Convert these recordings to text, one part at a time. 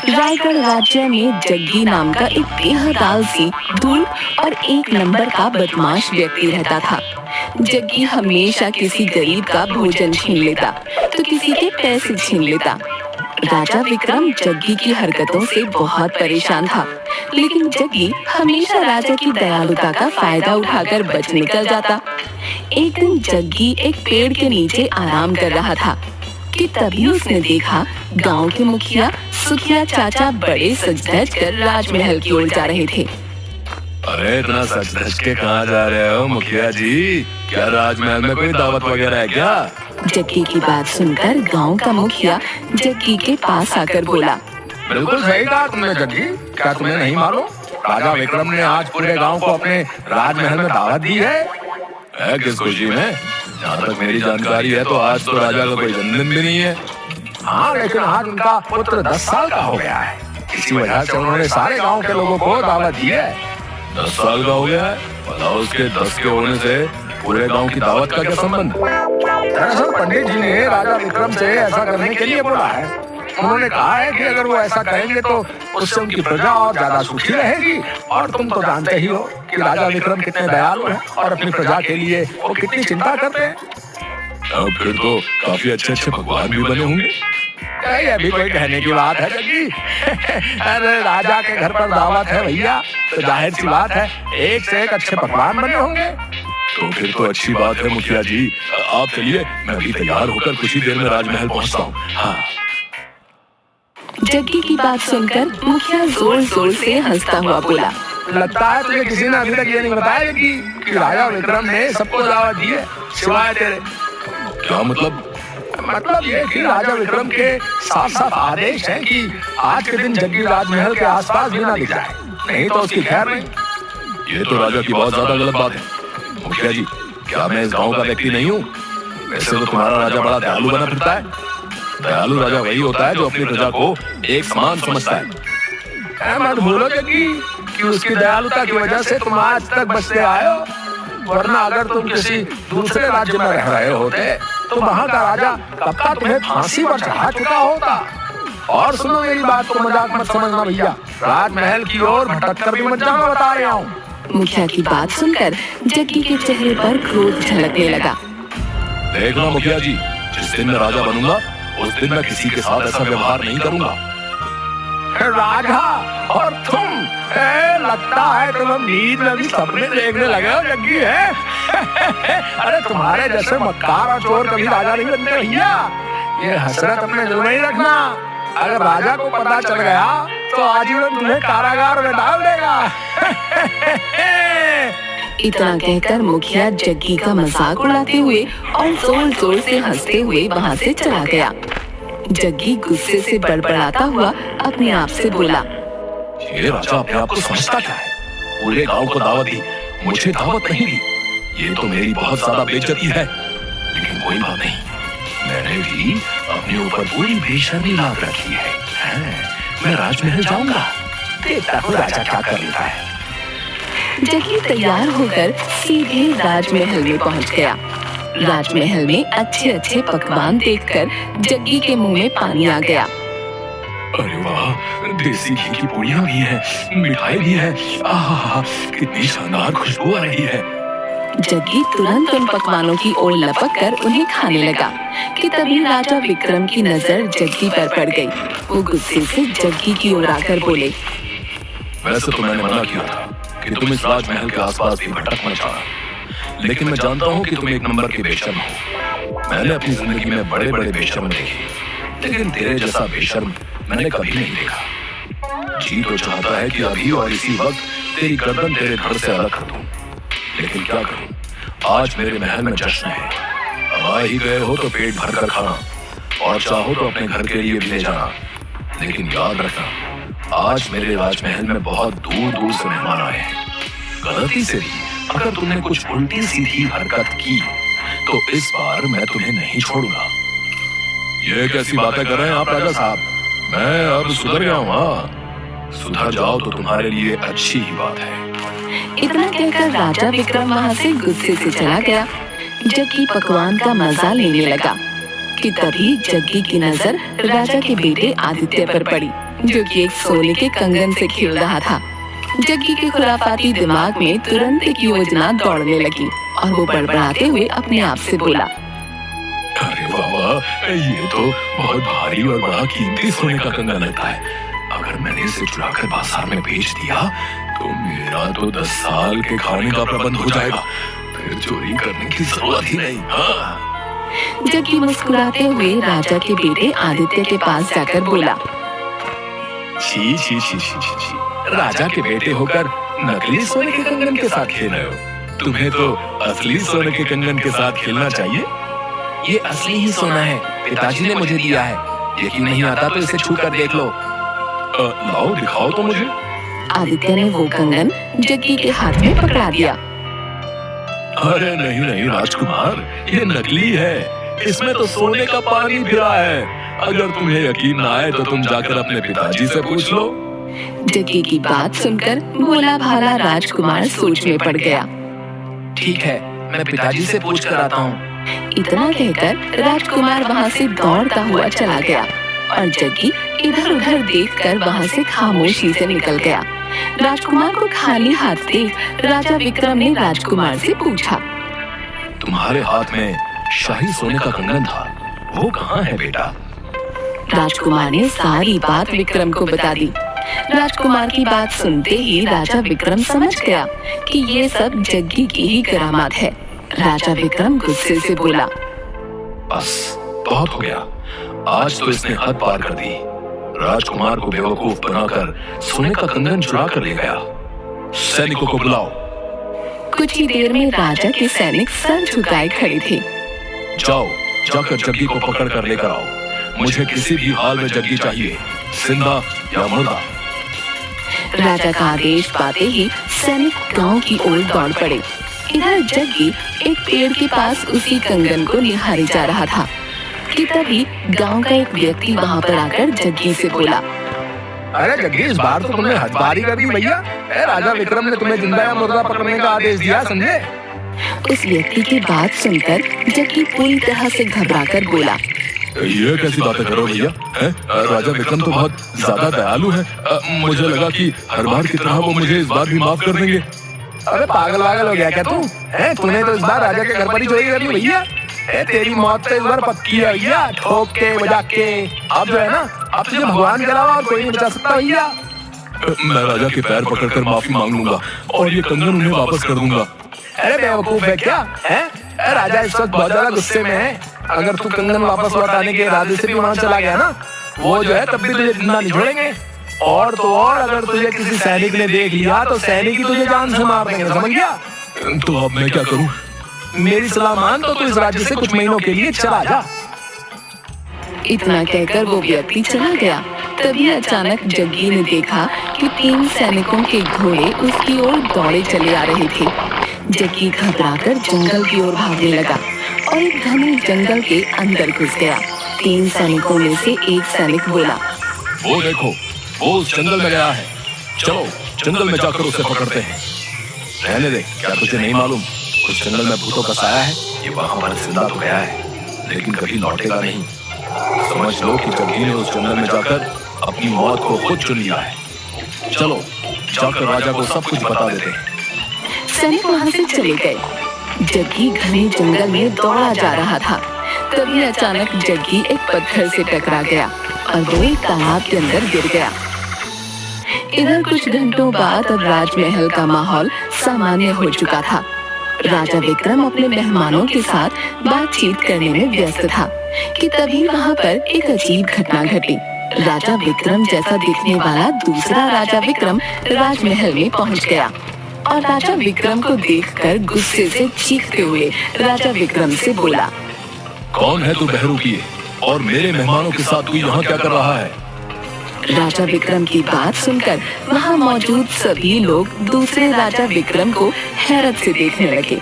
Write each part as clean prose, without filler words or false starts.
रायगढ़ राज्य में जग्गी नाम का एक बेहद आलसी, धूर्त और एक नंबर का बदमाश व्यक्ति रहता था। जग्गी हमेशा किसी गरीब का भोजन छीन लेता तो किसी के पैसे छीन लेता। राजा विक्रम जग्गी की हरकतों से बहुत परेशान था, लेकिन जग्गी हमेशा राजा की दयालुता का फायदा उठाकर बच निकल जाता। एक दिन जग्गी एक पेड़ के नीचे आराम कर रहा था कि तभी उसने देखा गांव के मुखिया सुखिया चाचा बड़े सज-धज कर राजमहल की ओर जा रहे थे। अरे इतना सज-धज के कहाँ जा रहे हो मुखिया जी? क्या राजमहल में कोई दावत वगैरह है क्या? जग्गी की बात सुनकर गांव का मुखिया जग्गी के पास आकर बोला, बिल्कुल सही कहा तुमने जग्गी। क्या तुम्हें नहीं मालूम राजा विक्रम ने आज पूरे गांव को अपने राजमहल में दावत दी है? किस खुशी में? जहाँ तक मेरी जानकारी है तो आज तो राजा का कोई जन्मदिन भी नहीं है। हाँ, लेकिन आज उनका पुत्र 10 साल का हो गया है। इसी वजह से उन्होंने सारे गांव के लोगों को दावत दी है। 10 साल का हो गया है? बताओ, उसके 10 के होने से पूरे गांव की दावत का क्या संबंध? दरअसल पंडित जी ने राजा विक्रम से ऐसा करने के लिए बोला है। उन्होंने कहा है कि अगर वो ऐसा करेंगे तो उससे उनकी प्रजा और ज्यादा सुखी रहेगी। और तुम तो जानते ही हो कि राजा विक्रम कितने दयालु हैं और अपनी प्रजा के लिए वो कितनी चिंता करते हैं। अब फिर तो काफी अच्छे पकवान भी बने होंगे। ये भी कोई कहने की बात है जग्गी? अरे राजा के घर पर दावत है भैया, तो जाहिर सी बात है एक से एक अच्छे पकवान बने होंगे। तो फिर तो अच्छी बात है मुखिया जी। आप चलिए, मैं भी तैयार होकर कुछ ही देर में राजमहल पहुंचता हूँ। हाँ। जग्गी की बात सुनकर मुखिया जोर जोर से हंसता हुआ बोला, लगता है तुझे किसी ने अभी तक ये नहीं बताया कि राजा विक्रम ने सबको दावत दी है सिवाय तेरे। क्या मतलब? मतलब ये कि राजा विक्रम के साफ साफ आदेश है कि आज के दिन जग्गी राजमहल के आसपास भी ना दिख जाए, नहीं तो उसकी खैर नहीं। ये तो राजा की बहुत ज्यादा गलत बात है। मुखिया जी, क्या मैं इस गांव का व्यक्ति नहीं हूँ? वैसे तो तुम्हारा राजा बड़ा दयालु बना फिरता है। दयालु राजा वही होता है जो अपनी प्रजा को एक समान समझता है। मत भूलो जग्गी कि उसकी दयालुता की वजह से तुम आज तक बचते आए हो, वरना अगर तुम किसी दूसरे राज्य में रह रहे होते तो वहाँ का राजा कब तक तुम्हें फांसी पर चढ़ा चुका होता। और सुनो मेरी बात को मजाक मत समझना भैया, राजमहल की ओर भटक कर भी मत जाना, बता रहा हूँ। मुखिया की बात सुनकर जग्गी के चेहरे पर क्रोध झलकने लगा। देखना मुखिया जी, जिस दिन मैं राजा बनूंगा उस दिन मैं किसी के साथ ऐसा व्यवहार नहीं करूंगा। राजा और तुम, लगता है तुम नींद में भी सपने देखने लगे हो जग्गी है। अरे तुम्हारे जैसे मक्कार और चोर कभी राजा नहीं बनते भैया। ये हसरत अपने दिल में ही रखना। अगर राजा को पता चल गया तो आजीवन तुम्हें कारागार में डाल देगा। इतना कहकर मुखिया जग्गी का मजाक उड़ाते हुए और जोर जोर से हंसते हुए वहाँ से चला गया। जग्गी गुस्से से बड़बड़ाता हुआ अपने आप से बोला, ये राजा अपने आप को समझता क्या है? पूरे गांव को दावत दी, मुझे दावत नहीं दी। ये तो मेरी बहुत ज्यादा बेइज्जती है। लेकिन कोई बात नहीं, मैंने भी अपने ऊपर पूरी बेशर्मी लाद रखी है। मैं राजमहल जाऊंगा, देखता हूँ राजा क्या कर लेता है। जग्गी तैयार होकर सीधे राजमहल में पहुंच गया। राजमहल में अच्छे पकवान देखकर जग्गी के मुंह में पानी आ गया। अरे वाह, देसी घी की पूड़ियाँ भी हैं, मिठाई भी है। आहा, कितनी शानदार खुशबू आ रही है। जग्गी तुरंत उन पकवानों की ओर लपक कर उन्हें खाने लगा कि तभी राजा विक्रम की नजर जग्गी पर पड़ गई। वो गुस्से से जग्गी की ओर आकर बोले, वैसे तो मैंने मना किया था कि तुम इस राजमहल के आसपास भी भटक मत जाना, लेकिन मैं जानता हूँ कि तुम एक नंबर के बेशर्म हो। मैंने अपनी जिंदगी में बड़े बड़े बेशर्म देखे, लेकिन तेरे जैसा बेशर्म मैंने कभी नहीं देखा। जी तो चाहता है कि अभी और इसी वक्त तेरी गर्दन तेरे धड़ से अलग कर दूं, लेकिन क्या करूं, आज मेरे महल में जश्न है। अब आ ही गए हो तो पेट भर कर खाना, और चाहो तो अपने घर के लिए भी ले जाना। लेकिन याद रखना, आज मेरे राजमहल में बहुत दूर दूर से मेहमान आए हैं। गलती से भी अगर तुमने कुछ उल्टी सीधी हरकत की तो इस बार मैं तुम्हें नहीं छोड़ूंगा। ये कैसी बातें कर रहे हैं आप राजा साहब? मैं अब सुधर गया हूँ। हाँ, सुधर जाओ तो तुम्हारे लिए अच्छी ही बात है। इतना कहकर राजा विक्रम वहाँ से गुस्से से चला गया। जग्गी पकवान का मजा लेने लगा कि तभी जग्गी की नजर राजा के बेटे आदित्य पर पड़ी। जो कि एक सोने के कंगन से खिल रहा था। जग्गी के खुराफाती दिमाग में तुरंत एक योजना दौड़ने लगी और वो बड़बड़ाते हुए अपने आप से बोला, अरे बाबा, ये तो बहुत भारी और बड़ा कीमती सोने का कंगन लगता है। अगर मैंने इसे चुराकर बाजार में बेच दिया तो मेरा तो 10 साल के खाने का प्रबंध हो जाएगा। फिर चोरी करने की जरूरत ही नहीं। हाँ। जग्गी मुस्कुराते हुए राजा के बेटे आदित्य के पास जाकर बोला, छी छी छी छी छी छी, राजा के बेटे होकर नकली सोने के कंगन के साथ खेल रहे हो। तुम्हें तो असली सोने के कंगन के साथ खेलना चाहिए। ये असली ही सोना है, पिताजी ने मुझे दिया है। यकीन नहीं आता तो इसे छू कर देख लो। लाओ, दिखाओ तो मुझे। आदित्य ने वो कंगन जग्गी के हाथ में पकड़ा दिया। अरे नहीं नहीं राजकुमार, ये नकली है। इसमें तो सोने का पानी भिरा है। अगर तुम्हें यकीन ना आए तो तुम जाकर अपने पिताजी से पूछ लो। जग्गी की बात सुनकर भोला भाला राजकुमार सोच में पड़ गया। ठीक है, मैं पिताजी से पूछ कर आता हूँ। इतना कहकर राजकुमार वहाँ से दौड़ता हुआ चला गया और जग्गी इधर उधर देखकर वहाँ से खामोशी से निकल गया। राजकुमार को खाली हाथ देख राजा विक्रम ने राजकुमार से पूछा, तुम्हारे हाथ में शाही सोने का कंगन था, वो कहाँ है बेटा? राजकुमार ने सारी बात विक्रम को बता दी। राजकुमार की बात सुनते ही राजा विक्रम समझ गया कि ये सब जग्गी की ही करामात है। राजा विक्रम गुस्से से बोला, बस बहुत हो गया। आज तो इसने हद पार कर दी। राजकुमार को बेवकूफ बनाकर सोने का कंगन चुरा कर ले गया। सैनिकों को बुलाओ। कुछ ही देर में राजा के सैनिक सर झुकाए खड़े थे। जाओ, जाकर जग्गी को पकड़ कर लेकर आओ। मुझे किसी भी हाल में जग्गी चाहिए, जिंदा या मुर्दा। राजा का आदेश पाते ही सैनिक गांव की ओर दौड़ पड़े। इधर जग्गी एक पेड़ के पास उसी कंगन को निहारे जा रहा था कि तभी गांव का एक व्यक्ति वहां पर आकर जग्गी से बोला, अरे जग्गी, इस बार तो तुमने हदबारी कर दी भैया। राजा विक्रम ने तुम्हें जिंदा या मुर्दा पकड़ने का आदेश दिया, समझे? उस व्यक्ति की बात सुनकर जग्गी पूरी तरह से घबराकर बोला, ये कैसी बातें करो भैया? राजा विक्रम तो बहुत ज्यादा दयालु है। मुझे लगा कि हर बार की तरह वो मुझे इस बार भी माफ कर देंगे। अरे पागल वागल हो गया क्या तू? तूने तो इस बार राजा के घर पर ही चोरी कर ली भैया। तेरी मौत तो इस बार पक्की है भैया, ठोक के बजा के। अब जो है ना, अब तुझे भगवान के अलावा और कोई नहीं बचा सकता भैया। मैं राजा के पैर पकड़कर माफी मांग लूंगा और ये कंगन उन्हें वापस कर दूंगा। अरे बेवकूफ है क्या? राजा इस वक्त बहुत ज्यादा गुस्से में है। अगर तू कंगन वापस लौटाने के इरादे से भी वहाँ चला गया ना, वो जो है तब भी तुझे जिंदा नहीं छोड़ेंगे। और तो और, अगर तुझे किसी सैनिक ने देख लिया तो सैनिक ही तुझे जान से मार देंगे, समझ गया? तो अब मैं क्या करूं? मेरी सलाह मान तो तू इस राज्य से कुछ महीनों के लिए चला जा। इतना कहकर वो व्यक्ति चला गया। तभी अचानक जग्गी ने देखा कि 3 सैनिकों के घोड़े उसकी ओर दौड़े चले आ रहे थे। जग्गी घबराकर जंगल की ओर भागने लगा और एक घने जंगल के अंदर घुस गया। 3 सैनिकों में से एक सैनिक बोला, वो देखो, वो उस जंगल में गया है। चलो जंगल में जाकर उसे पकड़ते हैं। रहने दे, क्या तुझे नहीं मालूम उस जंगल में भूतों का साया है? ये वहां पर जिंदा तो गया है लेकिन कभी लौटेगा नहीं। समझ लो कि जग्गी ने उस जंगल में जाकर अपनी मौत को खुद चुन लिया है। चलो जाकर राजा को सब कुछ बता देते हैं। सैनिक वहां से चले गए। जग्गी घने जंगल में दौड़ा जा रहा था। तभी अचानक जग्गी एक पत्थर से टकरा गया और वो एक तालाब के अंदर गिर गया। इधर कुछ घंटों बाद अब राजमहल का माहौल सामान्य हो चुका था। राजा विक्रम अपने मेहमानों के साथ बातचीत करने में व्यस्त था कि तभी वहाँ पर एक अजीब घटना घटी। राजा विक्रम जैसा दिखने वाला दूसरा राजा विक्रम राजमहल में पहुँच गया और राजा विक्रम को देखकर गुस्से से चीखते हुए राजा विक्रम से बोला, कौन है तू बहरूपिये और मेरे मेहमानों के साथ तू यहाँ क्या कर रहा है? राजा विक्रम की बात सुनकर वहाँ मौजूद सभी लोग दूसरे राजा विक्रम को हैरत से देखने लगे।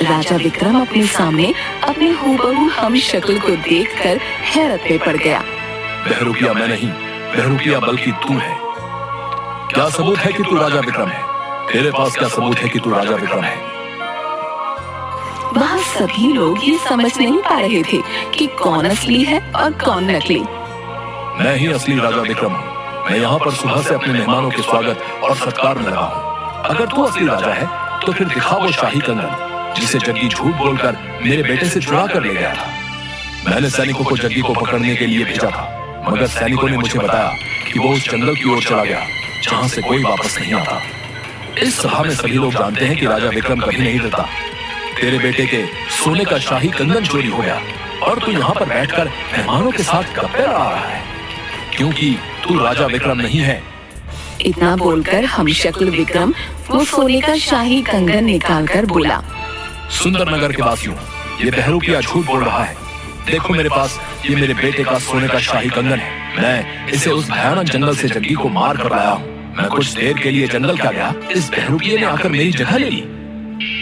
राजा विक्रम अपने सामने अपने हूबहू हम शक्ल को देखकर हैरत में पड़ गया। बहरूपिया मैं नहीं, बहरूपिया बल्कि तू है। क्या सबूत है कि तू राजा विक्रम है? तेरे पास क्या सबूत है कि तू राजा विक्रम है? वहाँ सभी लोग ये समझ नहीं पा रहे थे कि कौन असली है और कौन नकली। मैं ही असली राजा विक्रम हूँ। मैं यहाँ पर सुबह से अपने मेहमानों के स्वागत और सत्कार में लगा हूँ। अगर तू असली राजा है तो फिर दिखा वो शाही कंगन जिसे जग्गी झूठ बोलकर मेरे बेटे से चुरा कर ले गया था। मैंने सैनिकों को जग्गी को पकड़ने के लिए भेजा था, मगर सैनिकों ने मुझे बताया कि वो उस जंगल की ओर चला गया जहाँ से कोई वापस नहीं आता। इस सभा में सभी लोग जानते हैं कि राजा विक्रम कभी नहीं डरता। तेरे बेटे के सोने का शाही कंगन चोरी हो गया और तू यहाँ पर बैठकर मेहमानों के साथ गप्पे लड़ा रहा है, क्योंकि तू राजा विक्रम नहीं है। इतना बोलकर हमशक्ल विक्रम वो सोने का शाही कंगन निकालकर बोला, सुंदर नगर के वासियों, ये बहरूपिया झूठ बोल रहा है। देखो मेरे पास ये मेरे बेटे का सोने का शाही कंगन है। मैं इसे उस भयानक जंगल से जग्गी को मार कर लाया हूँ। मैं कुछ देर के लिए जंगल क्या गया, इस बहरूपिये ने आकर मेरी जगह ले ली।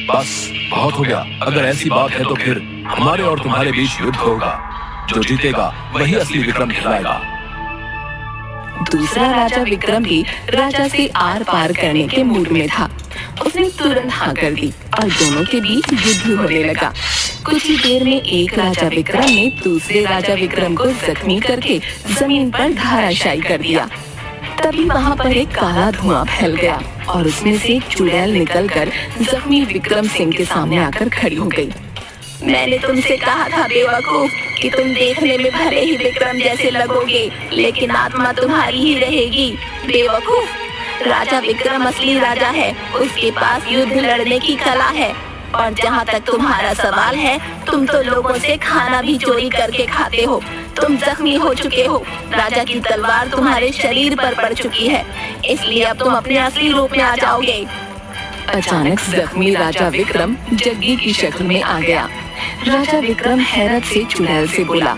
बस बहुत हो गया। अगर ऐसी बात है तो फिर हमारे और तुम्हारे बीच युद्ध होगा। जो जीतेगा वही असली विक्रम कहलाएगा। दूसरा राजा विक्रम भी राजा से आर पार करने के मूड में था। उसने तुरंत हाँ कर दी और दोनों के बीच युद्ध होने लगा। कुछ ही देर में एक राजा विक्रम ने दूसरे राजा विक्रम को जख्मी करके जमीन पर धराशायी कर दिया। तभी वहाँ पर एक काला धुआं फैल गया और उसमें से एक चुड़ैल निकलकर जख्मी विक्रम सिंह के सामने आकर खड़ी हो गई। मैंने तुमसे कहा था बेवकूफ कि तुम देखने में भले ही विक्रम जैसे लगोगे, लेकिन आत्मा तुम्हारी ही रहेगी। बेवकूफ, राजा विक्रम असली राजा है। उसके पास युद्ध लड़ने की कला है। और जहाँ तक तुम्हारा सवाल है, तुम तो लोगों से खाना भी चोरी करके खाते हो। तुम जख्मी हो चुके हो। राजा की तलवार तुम्हारे शरीर पर पड़ चुकी है, इसलिए अब तुम अपने असली रूप में आ जाओगे। अचानक जख्मी राजा विक्रम जग्गी की शक्ल में आ गया। राजा विक्रम हैरत से चुड़ैल से बोला,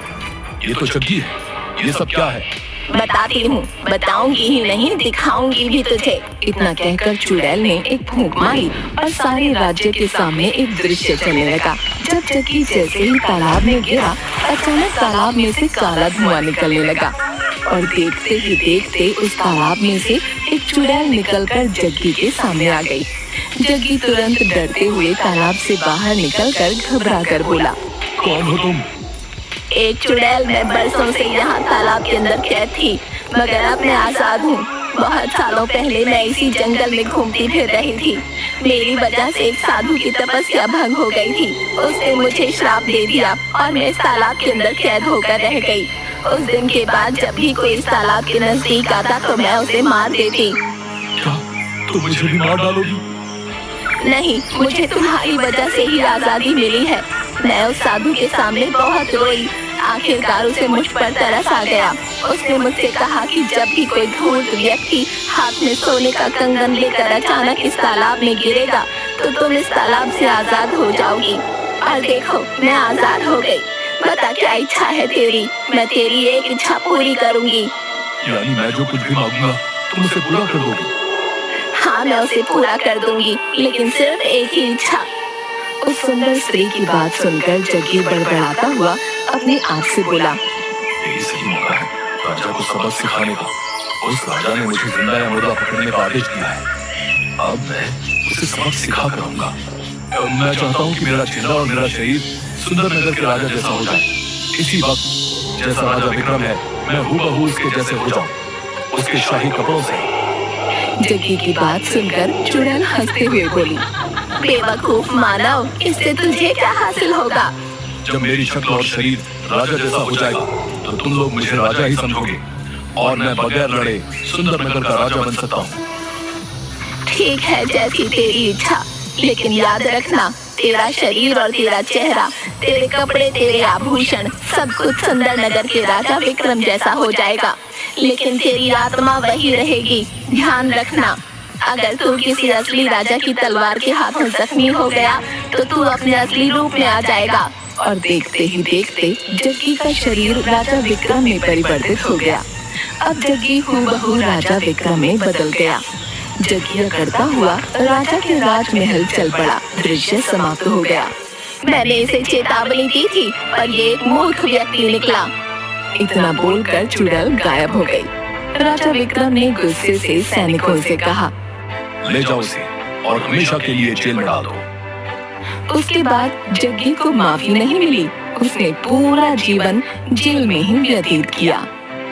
ये तो जग्गी है। ये सब क्या है? बताती हूँ, बताऊंगी ही नहीं, दिखाऊंगी भी तुझे। इतना कहकर चुड़ैल ने एक फूंक मारी और सारे राज्य के सामने एक दृश्य चलने लगा। जब जग्गी जैसे ही तालाब में गिरा, अचानक तालाब में से काला धुआं निकलने लगा और देखते ही देखते उस तालाब में से एक चुड़ैल निकलकर जग्गी के सामने आ गई। जग्गी तुरंत डरते हुए तालाब से बाहर निकलकर घबरा कर बोला, कौन हो तुम? एक चुड़ैल। मैं बरसों से यहाँ तालाब के अंदर कैद थी, मगर अब मैं आजाद हूँ। बहुत सालों पहले मैं इसी जंगल में घूमती फिर रही थी। मेरी वजह से एक साधु की तपस्या भंग हो गई थी। उसने मुझे श्राप दे दिया और मैं इस तालाब के अंदर कैद होकर रह गई। उस दिन के बाद जब भी कोई इस तालाब के नजदीक आता तो मैं उसे मार देती। क्या तुम मुझे भी मार डालोगी? नहीं, मुझे तुम्हारी वजह से ही आजादी मिली है। मैं उस साधु के सामने बहुत रोई। आखिरकार उसे मुझ पर तरस आ गया। उसने मुझसे कहा कि जब भी कोई धूर्त व्यक्ति हाथ में सोने का कंगन लेकर अचानक इस तालाब में गिरेगा तो तुम इस तालाब से आजाद हो जाओगी। और देखो, मैं आजाद हो गई। बता क्या इच्छा है तेरी? मैं तेरी एक इच्छा पूरी करूंगी। यानी मैं जो कुछ भी मांगूंगा तुम उसे पूरा कर दोगी? हाँ, मैं उसे पूरा कर दूंगी, लेकिन सिर्फ एक ही इच्छा। उस सुंदर स्त्री की बात सुनकर जग्गी बड़बड़ाता हुआ अपने आप से बोला, यही सही मौका है राजा को सबक सिखाने का। उस राजा ने मुझे जिंदा या मुर्दा पकड़ने का आदेश दिया है। अब मैं उसे सबक सिखा करूंगा। मैं चाहता हूँ कि मेरा चेहरा और मेरा शरीर सुंदर नगर के राजा जैसा हो जाए। इसी वक्त जैसा राजा विक्रम है, मैं हूबहू उसके जैसे हो जाऊं, उसके शाही कपड़ों से। जग्गी की बात सुनकर चुड़ैल हंसते हुए बोली, बेवकूफ मानव, इससे तुझे क्या हासिल होगा? जब मेरी शक्ल और शरीर राजा जैसा हो जाएगा तो तुम लोग मुझे राजा ही समझोगे और मैं बगैर लड़े सुंदर नगर का राजा बन सकता हूँ। ठीक है, जैसी तेरी इच्छा, लेकिन याद रखना, तेरा शरीर और तेरा चेहरा, तेरे कपड़े, तेरे आभूषण, सब कुछ सुंदर नगर के राजा विक्रम जैसा हो जाएगा, लेकिन तेरी आत्मा वही रहेगी। ध्यान रखना, अगर तू किसी असली राजा की तलवार के हाथों जख्मी हो गया तो तू अपने असली रूप में आ जाएगा। और देखते ही देखते जग्गी का शरीर राजा विक्रम में परिवर्तित हो गया। अब जग्गी हूबहू राजा विक्रम में बदल गया। जग्गी करता हुआ राजा के राजमहल चल पड़ा। दृश्य समाप्त हो गया। मैंने इसे चेतावनी दी थी, पर ये एक मूर्ख व्यक्ति निकला। इतना बोलकर चुड़ैल गायब हो गई। राजा विक्रम ने गुस्से से सैनिकों से कहा, ले जाओ उसे और हमेशा के लिए जेल में डाल दो। उसके बाद जग्गी को माफी नहीं मिली। उसने पूरा जीवन जेल में ही व्यतीत किया।